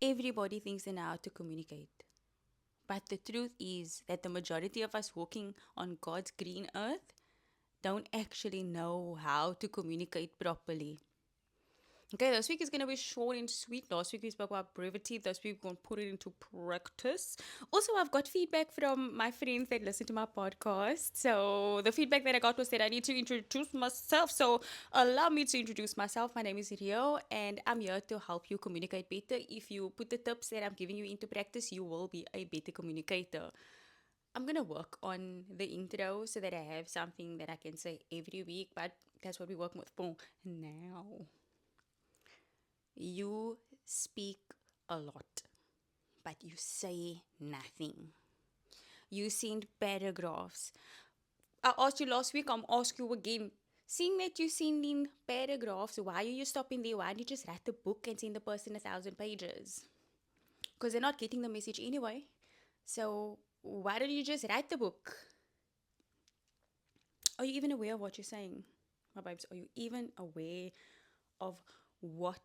Everybody thinks they know how to communicate. But the truth is that the majority of us walking on God's green earth don't actually know how to communicate properly. Okay, this week is going to be short and sweet. Last week we spoke about brevity. This week we're going to put it into practice. Also, I've got feedback from my friends that listen to my podcast. So, the feedback that I got was that I need to introduce myself. So, allow me to introduce myself. My name is Rio, and I'm here to help you communicate better. If you put the tips that I'm giving you into practice, you will be a better communicator. I'm gonna work on the intro so that I have something that I can say every week, but that's what we're working with for now. You speak a lot, but you say nothing. You send paragraphs. I asked you last week, I'm asking you again. Seeing that you send in paragraphs, why are you stopping there? Why don't you just write the book and send the person 1,000 pages? Because they're not getting the message anyway. So why don't you just write the book? Are you even aware of what you're saying? My babes, are you even aware of what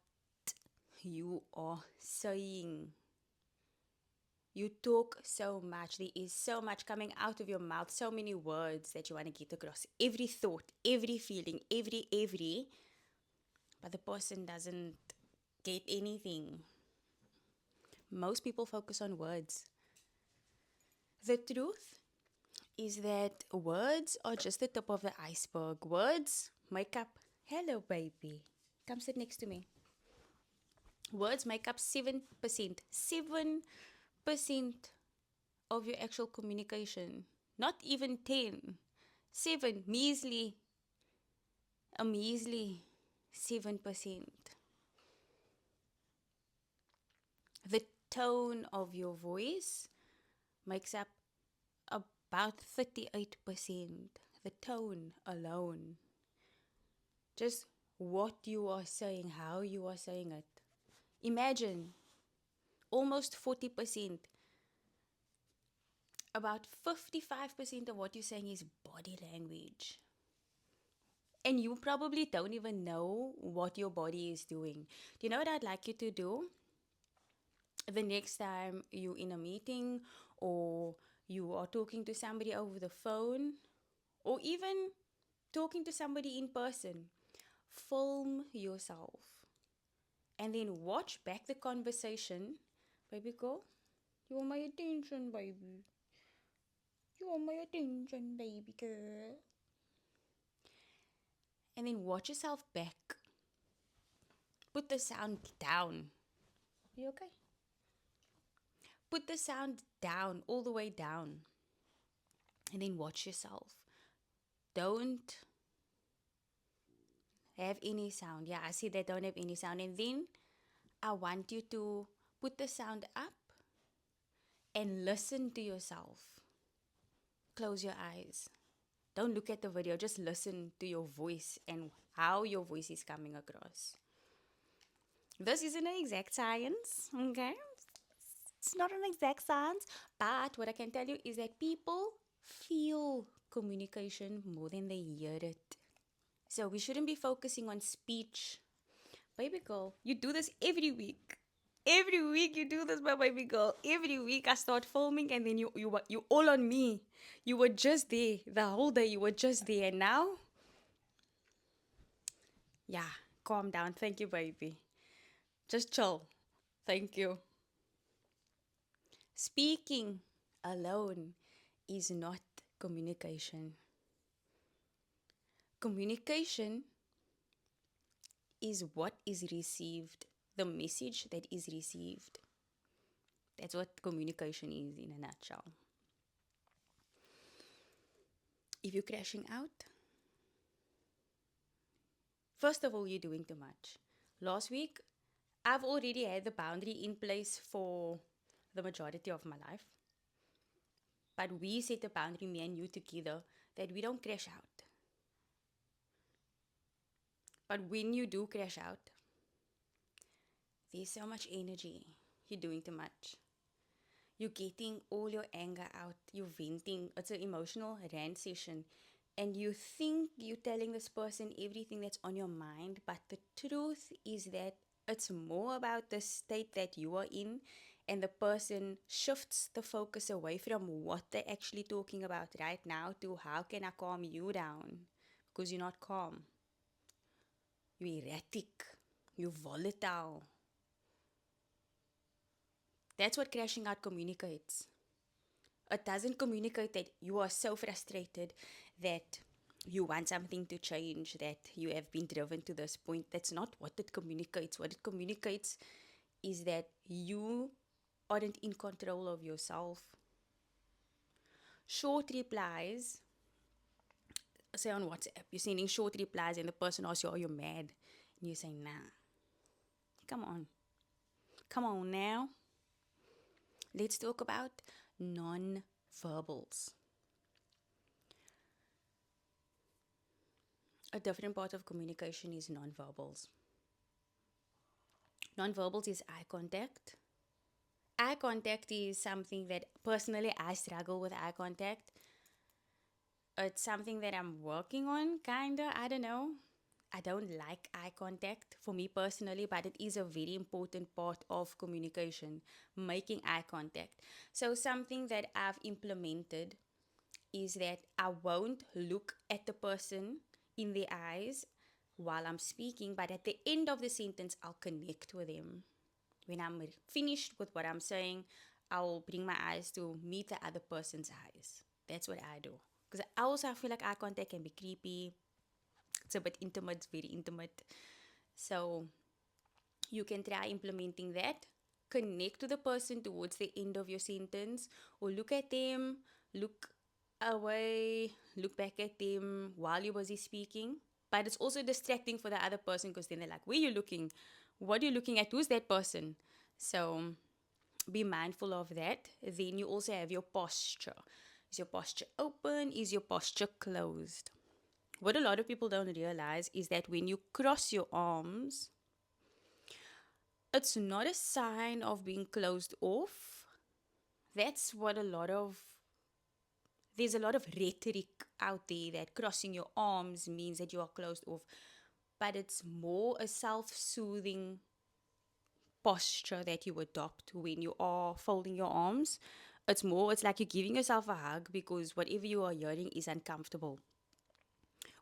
you are saying? You talk so much. There is so much coming out of your mouth, so many words that you want to get across. Every thought, every feeling, every. But the person doesn't get anything. Most people focus on words. The truth is that words are just the tip of the iceberg. Words make up, hello, baby. Come sit next to me. Words make up 7%. 7% of your actual communication. Not even 10. 7. A measly 7%. The tone of your voice makes up about 38%. The tone alone. Just what you are saying, how you are saying it. Imagine almost 40%. About 55% of what you're saying is body language. And you probably don't even know what your body is doing. Do you know what I'd like you to do? The next time you're in a meeting or you are talking to somebody over the phone or even talking to somebody in person, film yourself and then watch back the conversation. Baby girl, you want my attention, baby. You want my attention, baby girl. And then watch yourself back. Put the sound down. Are you okay? Put the sound down, all the way down. And then watch yourself. Don't have any sound. Yeah, I see that don't have any sound. And then I want you to put the sound up and listen to yourself. Close your eyes. Don't look at the video. Just listen to your voice and how your voice is coming across. This isn't an exact science, okay? It's not an exact science, but what I can tell you is that people feel communication more than they hear it. So we shouldn't be focusing on speech. Baby girl, you do this every week. Every week you do this, my baby girl. Every week I start filming and then you all on me. You were just there. The whole day you were just there. And now, yeah, calm down. Thank you, baby. Just chill. Thank you. Speaking alone is not communication. Communication is what is received, the message that is received. That's what communication is in a nutshell. If you're crashing out, first of all, you're doing too much. Last week, I've already had the boundary in place for the majority of my life. But we set a boundary, me and you together, that we don't crash out. But when you do crash out, there's so much energy. You're doing too much. You're getting all your anger out. You're venting. It's an emotional rant session. And you think you're telling this person everything that's on your mind. But the truth is that It's more about the state that you are in, and the person shifts the focus away from what they're actually talking about right now to how can I calm you down? Because you're not calm. You're erratic. You're volatile. That's what crashing out communicates. It doesn't communicate that you are so frustrated that you want something to change, that you have been driven to this point. That's not what it communicates. What it communicates is that you aren't in control of yourself. Short replies, say on WhatsApp, you're sending short replies and the person asks you, are you mad? And you say, nah, come on. Come on now. Let's talk about non-verbals. A different part of communication is non-verbals. Non-verbals is eye contact. Eye contact is something that personally I struggle with eye contact. It's something that I'm working on, kinda. I don't know. I don't like eye contact for me personally, but it is a very important part of communication, making eye contact. So, something that I've implemented is that I won't look at the person in the eyes while I'm speaking, but at the end of the sentence, I'll connect with them. When I'm finished with what I'm saying, I'll bring my eyes to meet the other person's eyes. That's what I do. Because I also feel like eye contact can be creepy. It's a bit intimate, it's very intimate. So you can try implementing that. Connect to the person towards the end of your sentence, or look at them, look away, look back at them while you're busy speaking. But it's also distracting for the other person because then they're like, where are you looking? What are you looking at? Who's that person? So be mindful of that. Then you also have your posture. Is your posture open? Is your posture closed? What a lot of people don't realize is that when you cross your arms, it's not a sign of being closed off. That's what there's a lot of rhetoric out there that crossing your arms means that you are closed off. But it's more a self soothing posture that you adopt when you are folding your arms. It's like you're giving yourself a hug because whatever you are hearing is uncomfortable.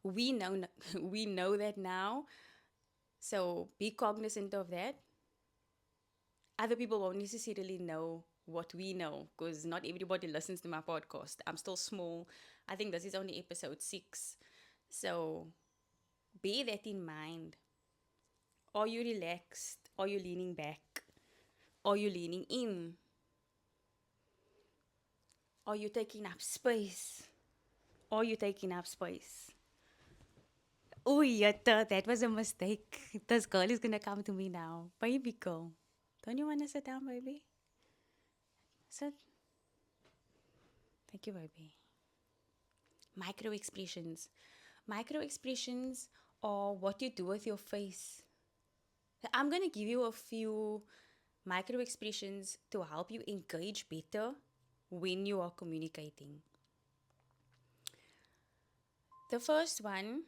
We know, we know that now. So be cognizant of that. Other people won't necessarily know what we know because not everybody listens to my podcast. I'm still small. I think this is only episode 6. So bear that in mind. Are you relaxed? Are you leaning back? Are you leaning in? Are you taking up space? Are you taking up space? Oh, yatta, that was a mistake. This girl is gonna come to me now. Baby girl. Don't you wanna sit down, baby? Sit. Thank you, baby. Micro expressions. Micro expressions are what you do with your face. I'm gonna give you a few micro expressions to help you engage better when you are communicating. The first one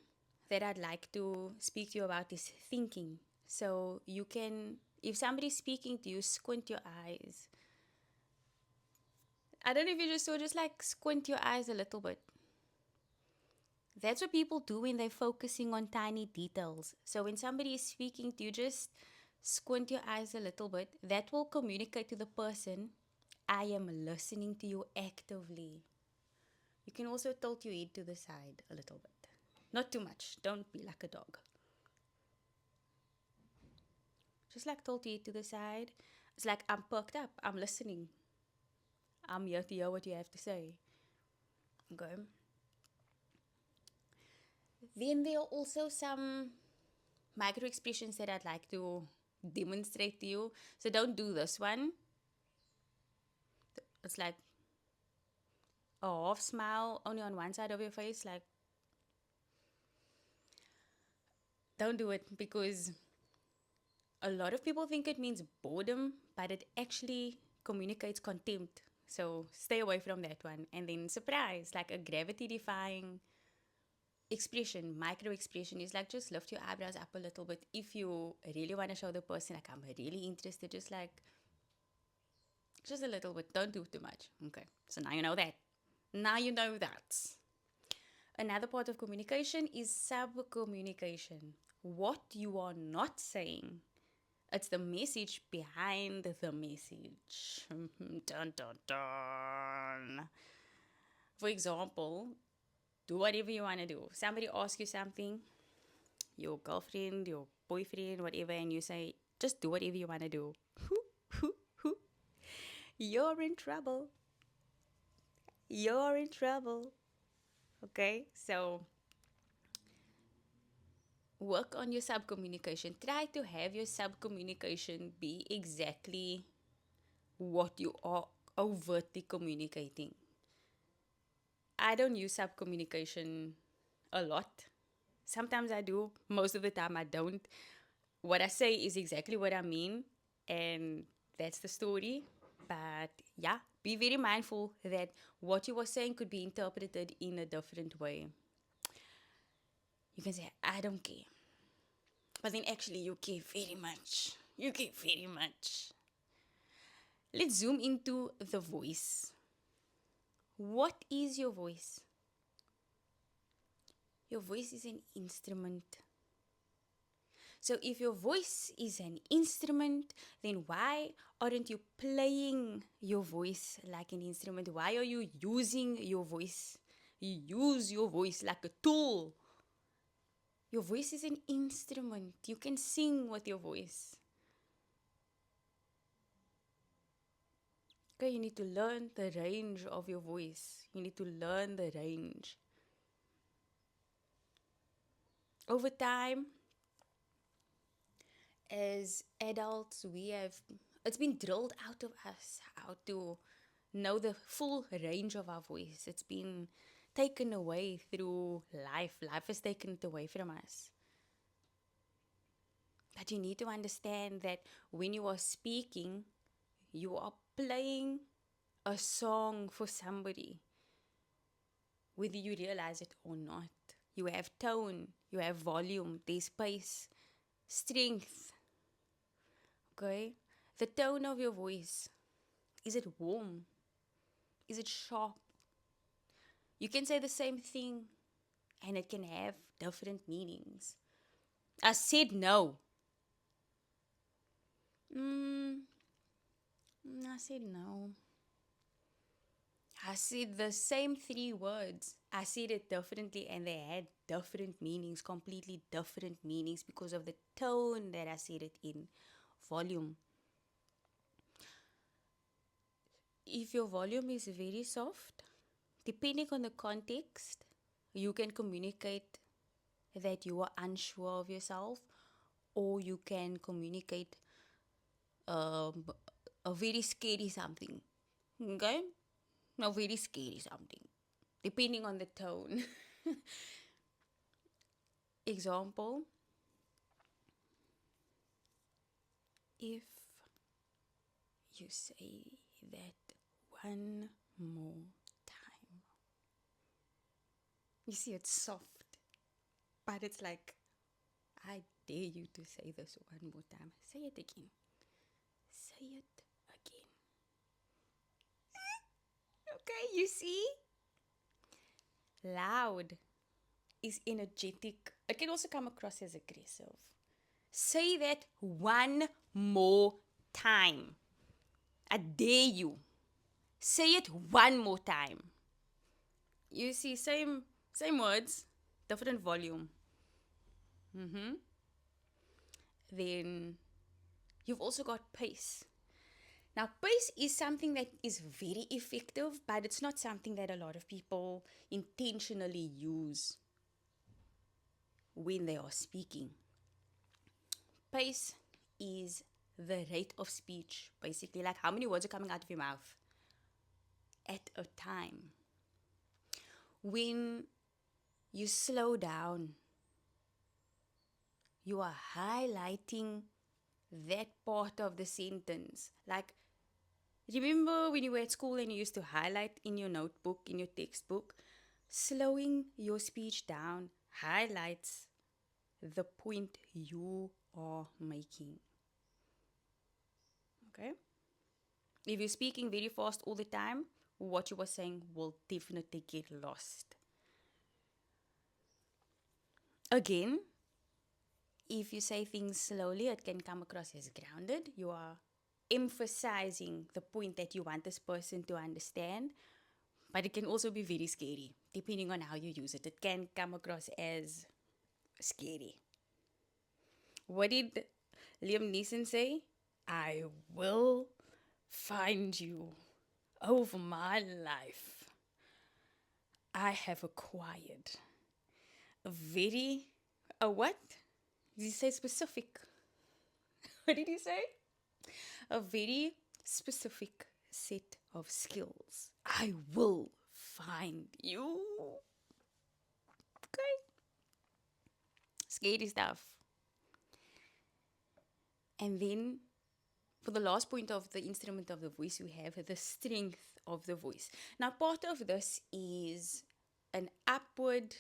that I'd like to speak to you about is thinking. So you can, if somebody's speaking to you, squint your eyes. I don't know if you just saw, just like squint your eyes a little bit. That's what people do when they're focusing on tiny details. So when somebody is speaking to you, just squint your eyes a little bit. That will communicate to the person, I am listening to you actively. You can also tilt your head to the side a little bit. Not too much. Don't be like a dog. Just like tilt your head to the side. It's like I'm perked up. I'm listening. I'm here to hear what you have to say. Okay. Then there are also some micro expressions that I'd like to demonstrate to you. So don't do this one. It's like a half smile only on one side of your face. Like, don't do it because a lot of people think it means boredom, but it actually communicates contempt. So stay away from that one. And then surprise, like a gravity defying expression, micro expression is like just lift your eyebrows up a little bit. If you really want to show the person, like, I'm really interested, just like, just a little bit. Don't do too much. Okay. So now you know that. Now you know that. Another part of communication is sub communication. What you are not saying. It's the message behind the message. Dun dun dun. For example, do whatever you want to do. Somebody asks you something, your girlfriend, your boyfriend, whatever, and you say, just do whatever you want to do. You're in trouble. You're in trouble. Okay? So work on your sub communication. Try to have your sub communication be exactly what you are overtly communicating. I don't use sub communication a lot. Sometimes I do, most of the time I don't. What I say is exactly what I mean, and that's the story. But yeah, be very mindful that what you were saying could be interpreted in a different way. You can say, I don't care. But then actually, you care very much. You care very much. Let's zoom into the voice. What is your voice? Your voice is an instrument. So if your voice is an instrument, then why aren't you playing your voice like an instrument? Why are you using your voice? You use your voice like a tool. Your voice is an instrument. You can sing with your voice. Okay, you need to learn the range of your voice. You need to learn the range. Over time, as adults, it's been drilled out of us how to know the full range of our voice. It's been taken away through life. Life has taken it away from us. But you need to understand that when you are speaking, you are playing a song for somebody, whether you realize it or not. You have tone, you have volume, there's pace, strength. Okay? The tone of your voice. Is it warm? Is it sharp? You can say the same thing and it can have different meanings. I said no. I said no. I said the same three words. I said it differently and they had different meanings, completely different meanings because of the tone that I said it in. Volume. If your volume is very soft, depending on the context, you can communicate that you are unsure of yourself, or you can communicate um, a very scary something. Okay? No, very scary something. Depending on the tone. Example, if you say that one more time. You see, it's soft, but it's like, I dare you to say this one more time. Say it again. Say it again. Okay, you see? Loud is energetic. It can also come across as aggressive. Say that one more time. I dare you. Say it one more time. You see, same words, different volume. Then you've also got pace. Now, pace is something that is very effective, but it's not something that a lot of people intentionally use when they are speaking. Pace is the rate of speech, basically, like how many words are coming out of your mouth at a time. When you slow down, you are highlighting that part of the sentence. Like, remember when you were at school and you used to highlight in your notebook, in your textbook? Slowing your speech down highlights the point you are making. Okay? If you're speaking very fast all the time, what you were saying will definitely get lost. Again, if you say things slowly, it can come across as grounded. You are emphasizing the point that you want this person to understand, but it can also be very scary, depending on how you use it. It can come across as scary. What did Liam Neeson say? I will find you. Over my life, I have acquired a what? Did he say specific? What did he say? A very specific set of skills. I will find you. Okay. Scary stuff. And then for the last point of the instrument of the voice, we have the strength of the voice. Now, part of this is an upward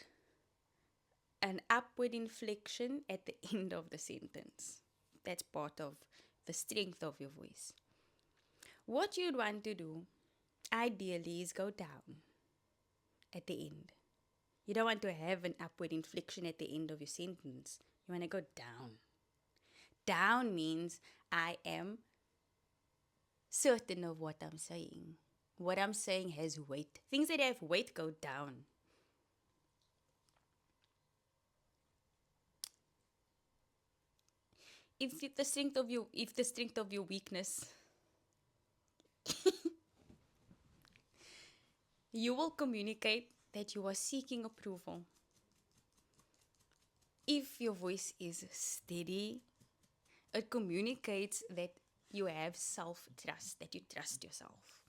inflection at the end of the sentence. That's part of the strength of your voice. What you'd want to do, ideally, is go down at the end. You don't want to have an upward inflection at the end of your sentence. You want to go down. Down means I am certain of what I'm saying. What I'm saying has weight. Things that have weight go down. If the strength of your weakness, you will communicate that you are seeking approval. If your voice is steady, it communicates that you have self-trust, that you trust yourself.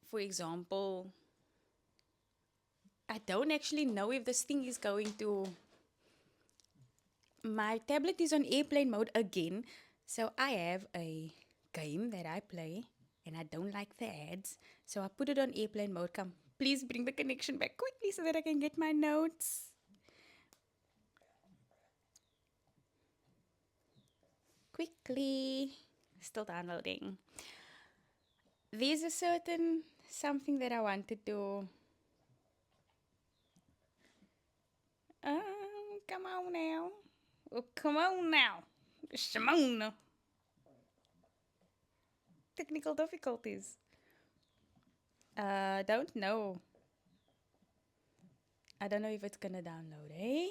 For example, I don't actually know if this thing is going to... My tablet is on airplane mode again, so I have a game that I play, and I don't like the ads, so I put it on airplane mode. Come, please bring the connection back quickly so that I can get my notes. Quickly. Still downloading. There's a certain something that I wanted to... come on now. Oh, come on now. Shimon. Technical difficulties. Don't know. I don't know if it's gonna download, eh?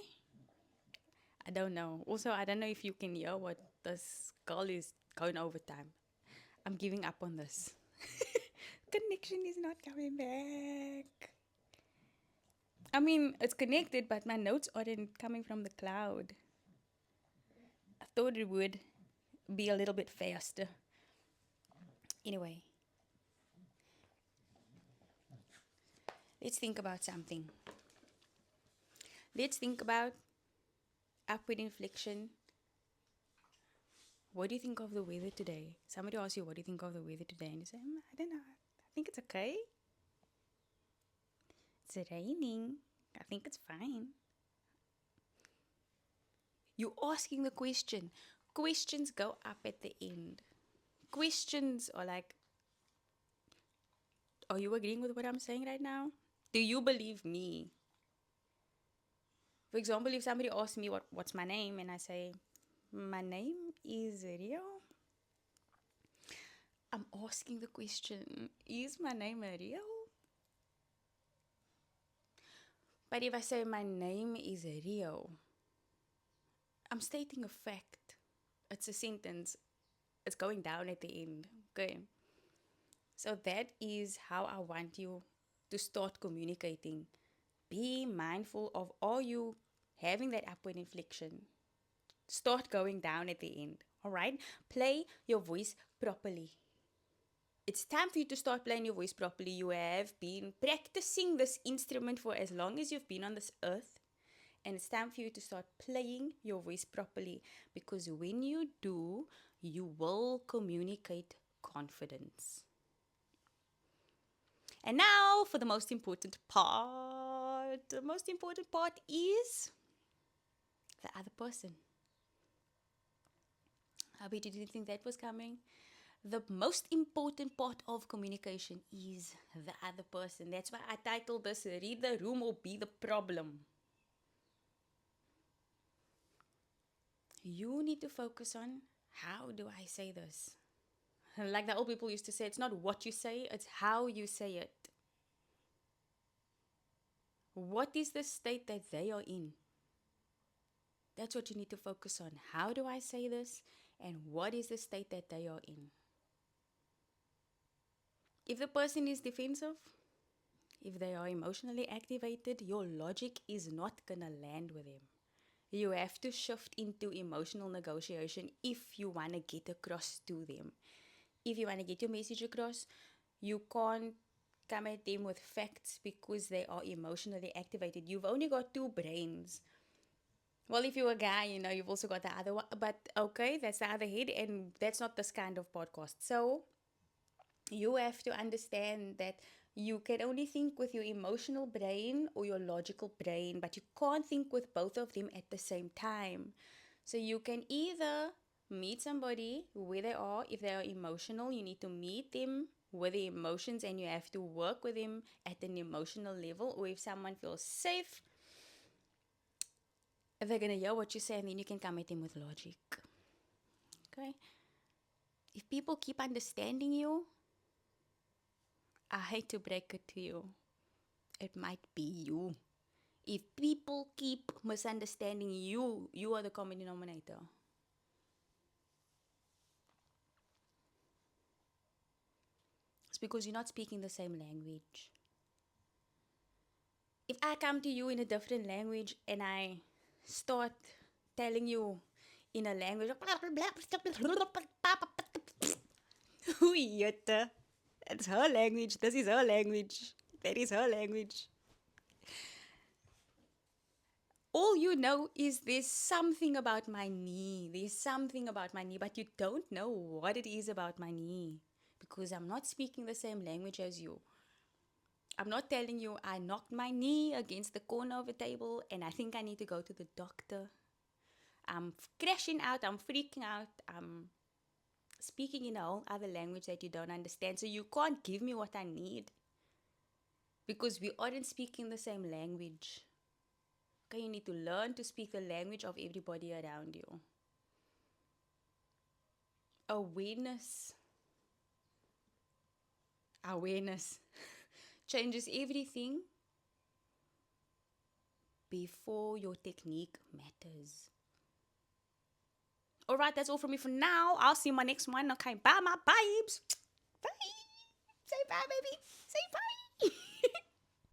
I don't know. Also, I don't know if you can hear what this girl is going overtime. I'm giving up on this. Connection is not coming back. I mean, it's connected, but my notes aren't coming from the cloud. I thought it would be a little bit faster. Anyway, let's think about something. Let's think about upward inflection. What do you think of the weather today? Somebody asks you, what do you think of the weather today? And you say, I don't know. I think it's okay. It's raining. I think it's fine. You're asking the question. Questions go up at the end. Questions are like, are you agreeing with what I'm saying right now? Do you believe me? For example, if somebody asks me what's my name, and I say, my name is Rio, I'm asking the question, is my name Rio? But if I say my name is Rio, I'm stating a fact. It's a sentence. It's going down at the end. Okay. So that is how I want you to start communicating. Be mindful of, are you having that upward inflection? Start going down at the end. All right? Play your voice properly. It's time for you to start playing your voice properly. You have been practicing this instrument for as long as you've been on this earth. And it's time for you to start playing your voice properly. Because when you do, you will communicate confidence. And now for the most important part. The most important part is the other person. How did you think that was coming? The most important part of communication is the other person. That's why I titled this Read the Room or Be the Problem. You need to focus on how do I say this? Like the old people used to say, it's not what you say, it's how you say it. What is the state that they are in? That's what you need to focus on. How do I say this? And what is the state that they are in? If the person is defensive, if they are emotionally activated, your logic is not going to land with them. You have to shift into emotional negotiation if you want to get across to them. If you want to get your message across, you can't come at them with facts because they are emotionally activated. You've only got two brains. Well, if you're a guy, you've also got the other one. But okay, that's the other head, and that's not this kind of podcast. So you have to understand that you can only think with your emotional brain or your logical brain, but you can't think with both of them at the same time. So you can either meet somebody where they are. If they are emotional, you need to meet them with the emotions and you have to work with them at an emotional level. Or if someone feels safe, they're going to hear what you say and then you can come at them with logic. Okay? If people keep understanding you, I hate to break it to you, it might be you. If people keep misunderstanding you, you are the common denominator. It's because you're not speaking the same language. If I come to you in a different language and I start telling you in a language, that's her language, this is her language, that is her language. All you know is there's something about my knee. There's something about my knee, but you don't know what it is about my knee because I'm not speaking the same language as you. I'm not telling you I knocked my knee against the corner of a table and I think I need to go to the doctor. I'm crashing out, I'm freaking out, I'm speaking in a whole other language that you don't understand. So you can't give me what I need because we aren't speaking the same language. Okay, you need to learn to speak the language of everybody around you. Awareness. Awareness changes everything before your technique matters. Alright, that's all from me for now. I'll see you in my next one. Okay, bye, my babes. Bye. Say bye, baby. Say